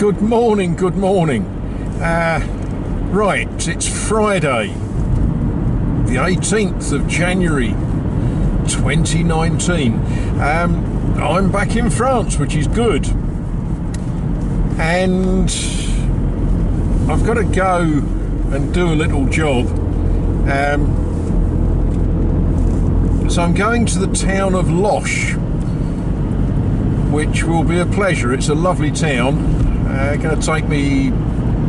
Good morning, good morning. Right, it's Friday, the 18th of January 2019. I'm back in France, which is good. And I've got to go and do a little job. So I'm going to the town of Loches, which will be a pleasure. It's a lovely town. Going to take me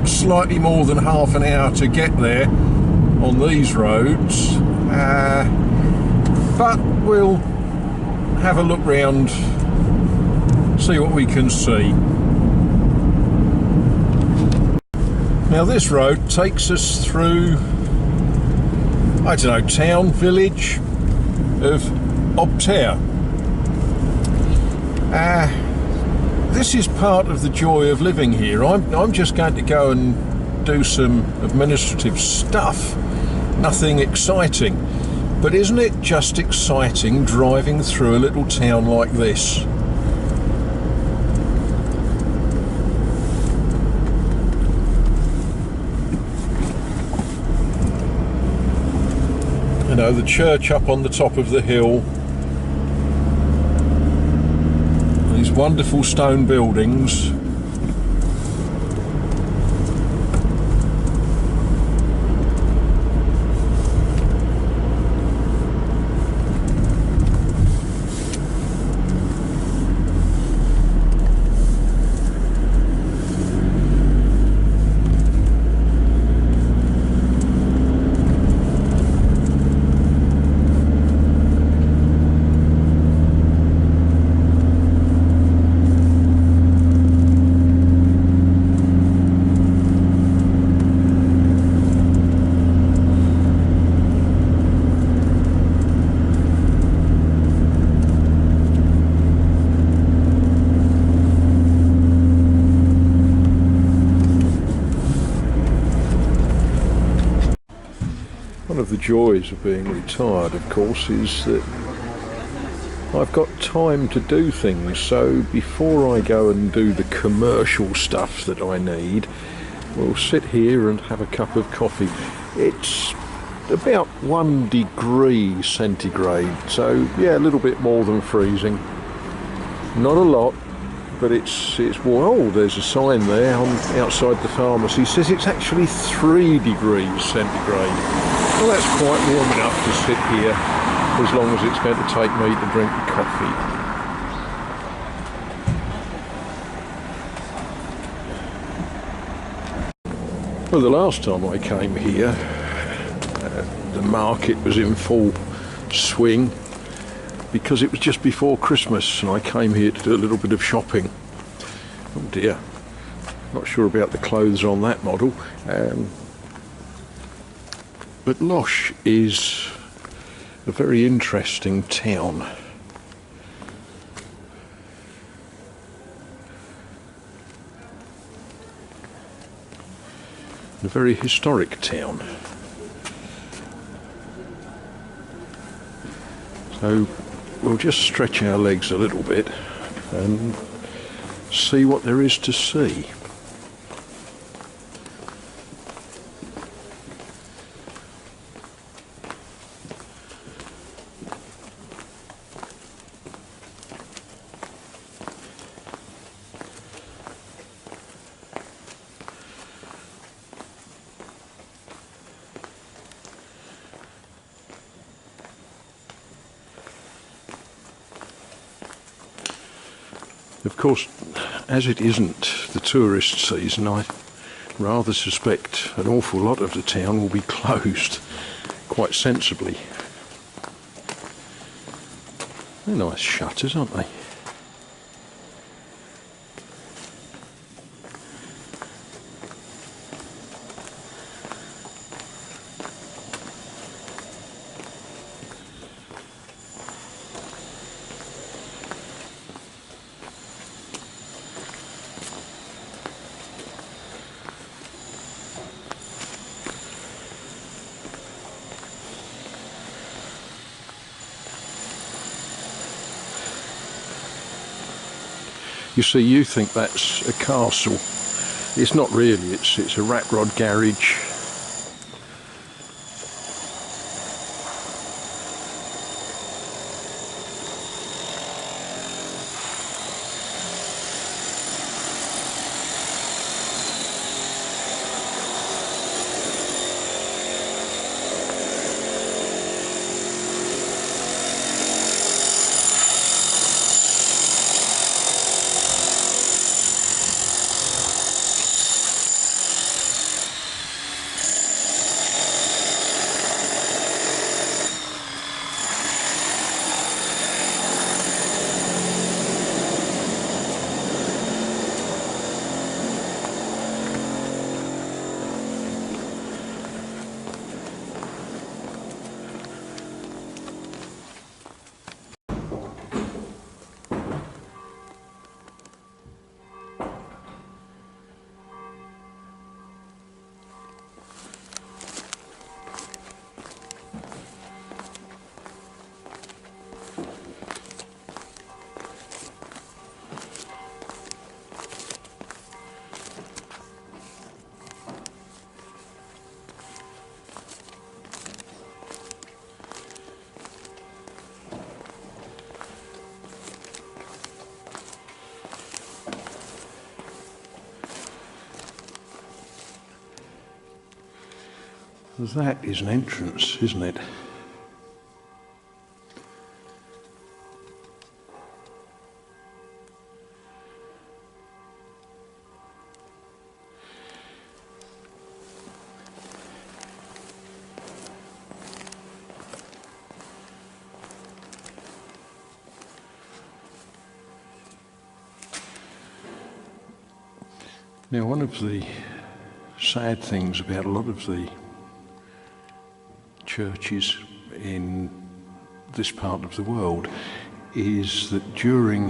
slightly more than half an hour to get there on these roads, but we'll have a look round, see what we can see. Now this road takes us through, I don't know, town, village of Loches. This is part of the joy of living here. I'm just going to go and do some administrative stuff, nothing exciting. But isn't it just exciting driving through a little town like this? You know, the church up on the top of the hill, these wonderful stone buildings. One of the joys of being retired, of course, is that I've got time to do things. So before I go and do the commercial stuff that I need, we'll sit here and have a cup of coffee. It's about 1 degree centigrade, so yeah, a little bit more than freezing. Not a lot, but it's warm. Oh, there's a sign there outside the pharmacy. It says it's actually 3 degrees centigrade. Well, that's quite warm enough to sit here, as long as it's going to take me to drink the coffee. Well, the last time I came here, the market was in full swing because it was just before Christmas, and I came here to do a little bit of shopping. Oh dear, not sure about the clothes on that model. But Loches is a very interesting town. A very historic town. So we'll just stretch our legs a little bit and see what there is to see. Of course, as it isn't the tourist season, I rather suspect an awful lot of the town will be closed, quite sensibly. They're nice shutters, aren't they? You see, you think that's a castle. It's not really, it's a rat rod garage. That is an entrance, isn't it? Now, one of the sad things about a lot of the churches in this part of the world is that during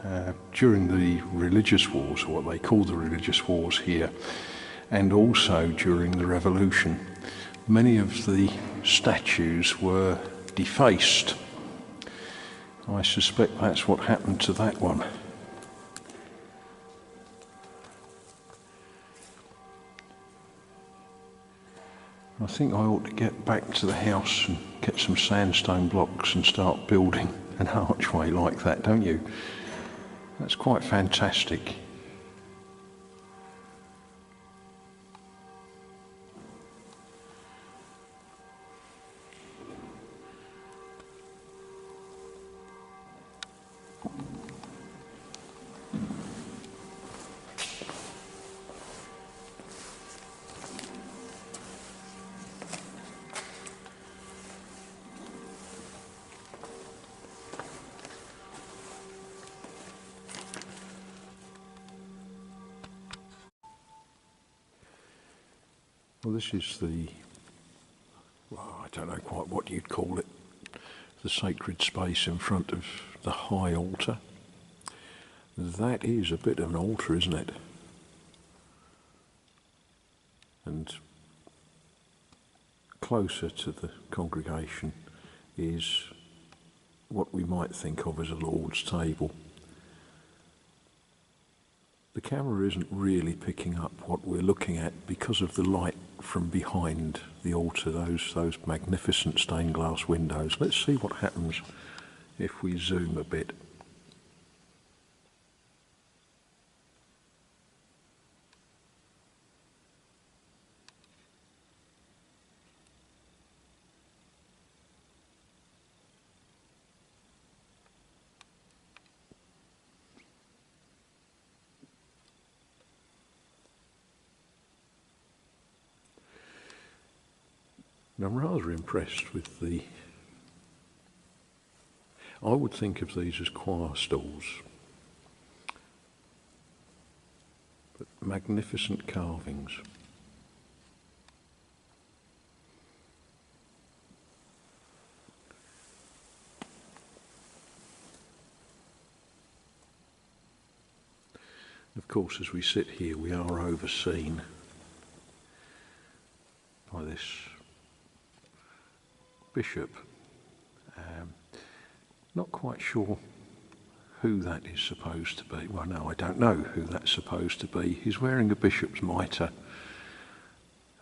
the religious wars, or what they call the religious wars here, and also during the revolution, many of the statues were defaced. I suspect that's what happened to that one. I think I ought to get back to the house and get some sandstone blocks and start building an archway like that, don't you? That's quite fantastic. Well, this is I don't know quite what you'd call it, the sacred space in front of the high altar. That is a bit of an altar, isn't it? And closer to the congregation is what we might think of as a Lord's table. The camera isn't really picking up what we're looking at because of the light from behind the altar, those magnificent stained glass windows. Let's see what happens if we zoom a bit. I'm rather impressed with I would think of these as choir stalls, but magnificent carvings. Of course, as we sit here, we are overseen by this bishop. Not quite sure who that is supposed to be. Well, no, I don't know who that's supposed to be. He's wearing a bishop's mitre,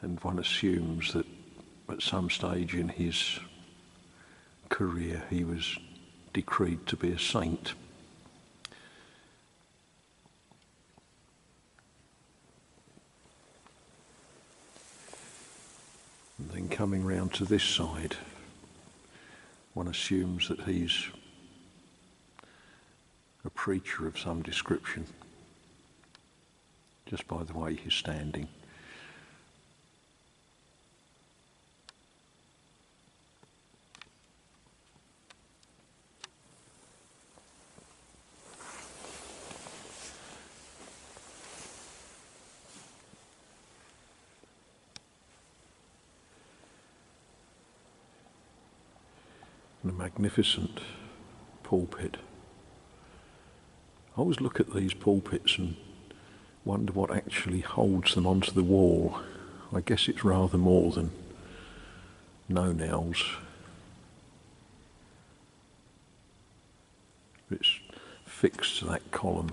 and one assumes that at some stage in his career he was decreed to be a saint. And then coming round to this side, one assumes that he's a preacher of some description, just by the way he's standing. And a magnificent pulpit. I always look at these pulpits and wonder what actually holds them onto the wall. I guess it's rather more than no nails. It's fixed to that column.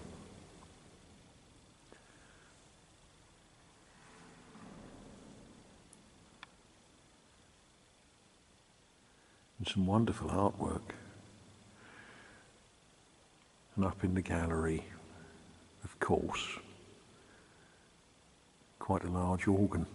And some wonderful artwork. And up in the gallery, of course, quite a large organ.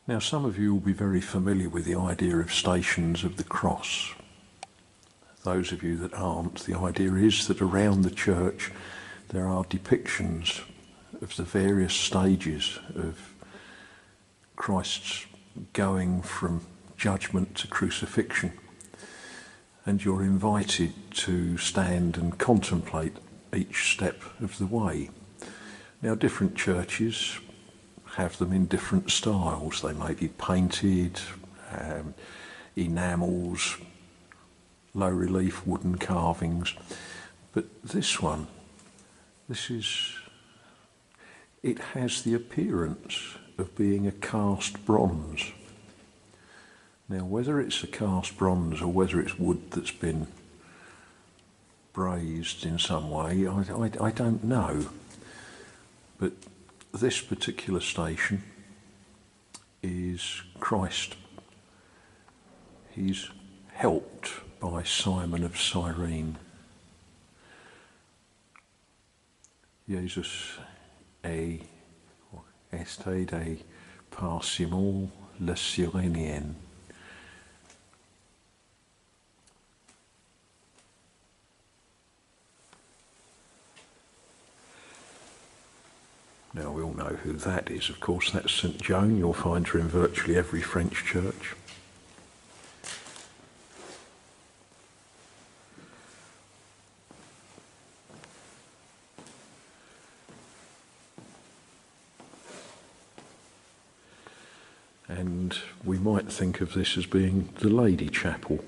Now, some of you will be very familiar with the idea of Stations of the Cross. Those of you that aren't, the idea is that around the church there are depictions of the various stages of Christ's going from judgment to crucifixion, and you're invited to stand and contemplate each step of the way. Now, different churches have them in different styles. They may be painted, enamels, low relief wooden carvings, but this one, it has the appearance of being a cast bronze. Now, whether it's a cast bronze or whether it's wood that's been brazed in some way, I don't know. But this particular station is Christ. He's helped by Simon of Cyrene. Jesus este de par Simon le Cyrénien. Now, we all know who that is, of course. That's St. Joan. You'll find her in virtually every French church. And we might think of this as being the Lady Chapel.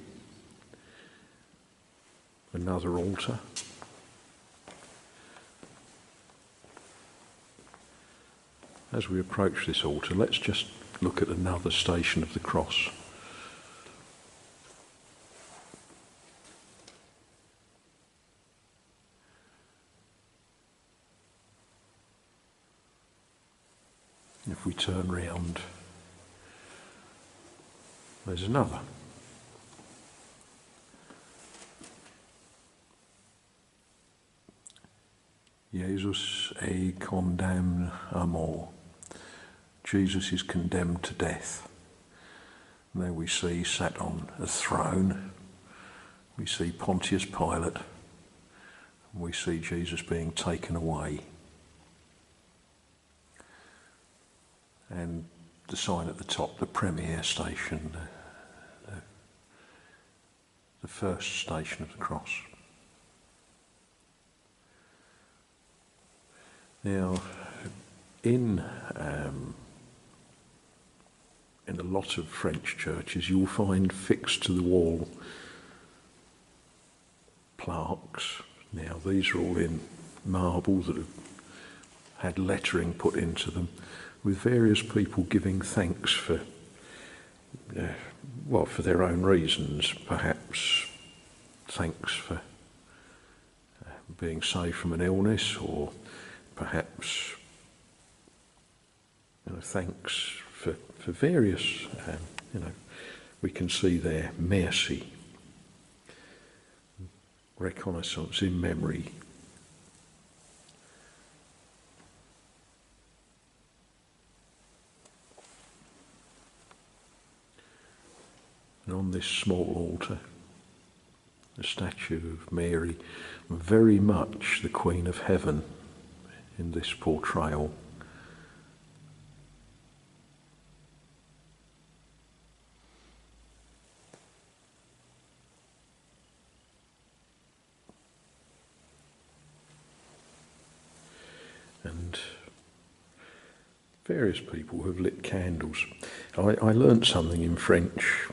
Another altar. As we approach this altar, let's just look at another Station of the Cross. If we turn round, there's another. Jesus est condamné à mort. Jesus is condemned to death. And there we see, sat on a throne, we see Pontius Pilate, and we see Jesus being taken away. And the sign at the top, the premier station, the first station of the cross. Now, in a lot of French churches, you'll find fixed to the wall plaques. Now, these are all in marble that have had lettering put into them with various people giving thanks for, well, for their own reasons, perhaps thanks for being saved from an illness, or perhaps thanks for various, we can see there mercy, reconnaissance in memory. And on this small altar, the statue of Mary, very much the Queen of Heaven in this portrayal. And various people have lit candles. I learnt something in French.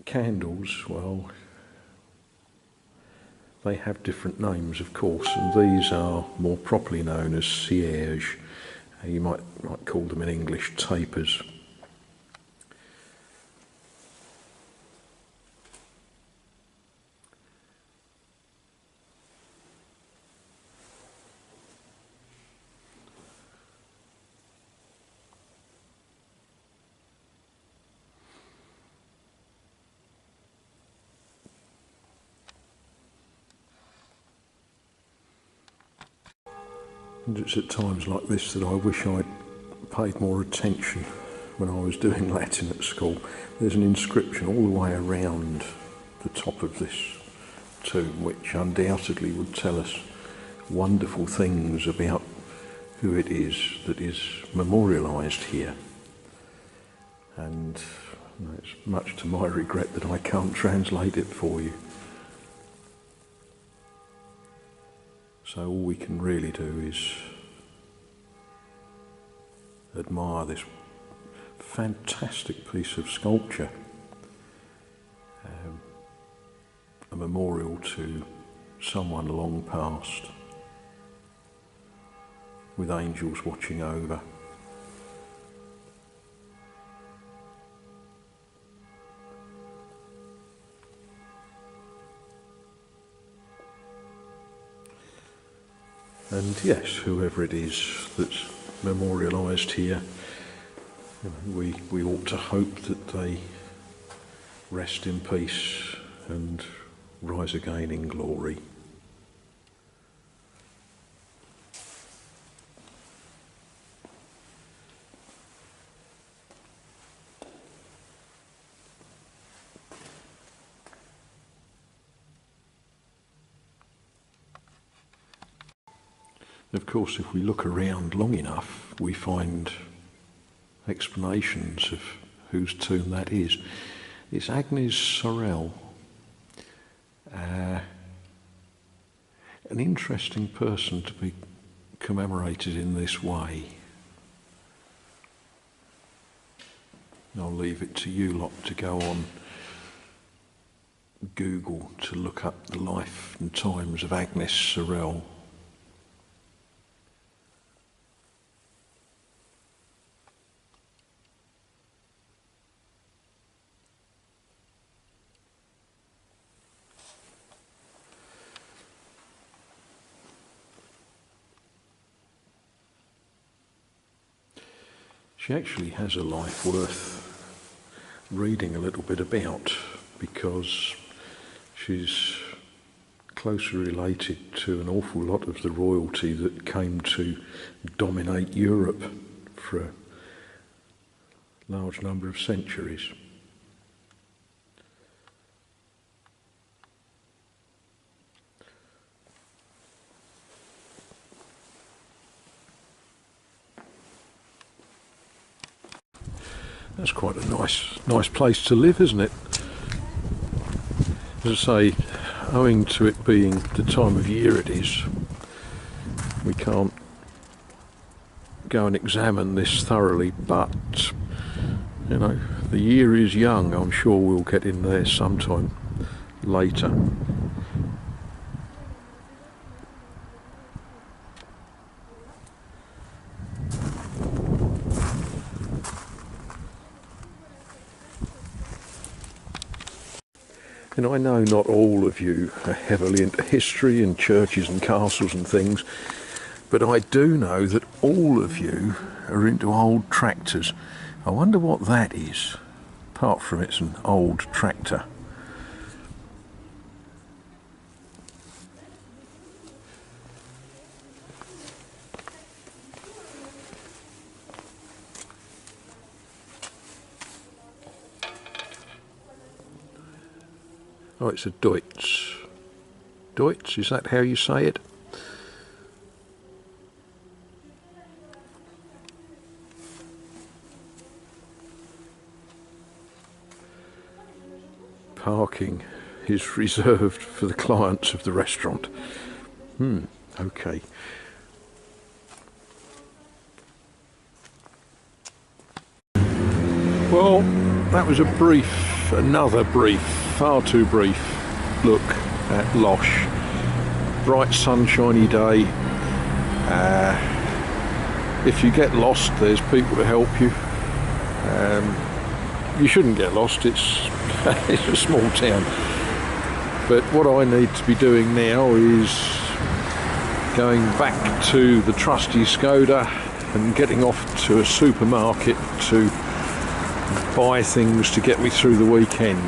Candles, well, they have different names, of course, and these are more properly known as cierges. You might call them in English tapers. And it's at times like this that I wish I'd paid more attention when I was doing Latin at school. There's an inscription all the way around the top of this tomb, which undoubtedly would tell us wonderful things about who it is that is memorialised here. And it's much to my regret that I can't translate it for you. So all we can really do is admire this fantastic piece of sculpture, a memorial to someone long past, with angels watching over. And yes, whoever it is that's memorialised here, we ought to hope that they rest in peace and rise again in glory. Of course, if we look around long enough, we find explanations of whose tomb that is. It's Agnes Sorel, an interesting person to be commemorated in this way. I'll leave it to you lot to go on Google to look up the life and times of Agnes Sorel. She actually has a life worth reading a little bit about, because she's closely related to an awful lot of the royalty that came to dominate Europe for a large number of centuries. That's quite a nice place to live, isn't it? As I say, owing to it being the time of year it is, we can't go and examine this thoroughly, but, you know, the year is young. I'm sure we'll get in there sometime later. And I know not all of you are heavily into history and churches and castles and things, but I do know that all of you are into old tractors. I wonder what that is, apart from it's an old tractor. Oh, it's a Deutz. Deutz, is that how you say it? Parking is reserved for the clients of the restaurant. Okay. Well, that was another brief, far too brief look at Loches. Bright sunshiny day. If you get lost, there's people to help you. You shouldn't get lost, it's it's a small town. But what I need to be doing now is going back to the trusty Skoda and getting off to a supermarket to buy things to get me through the weekend.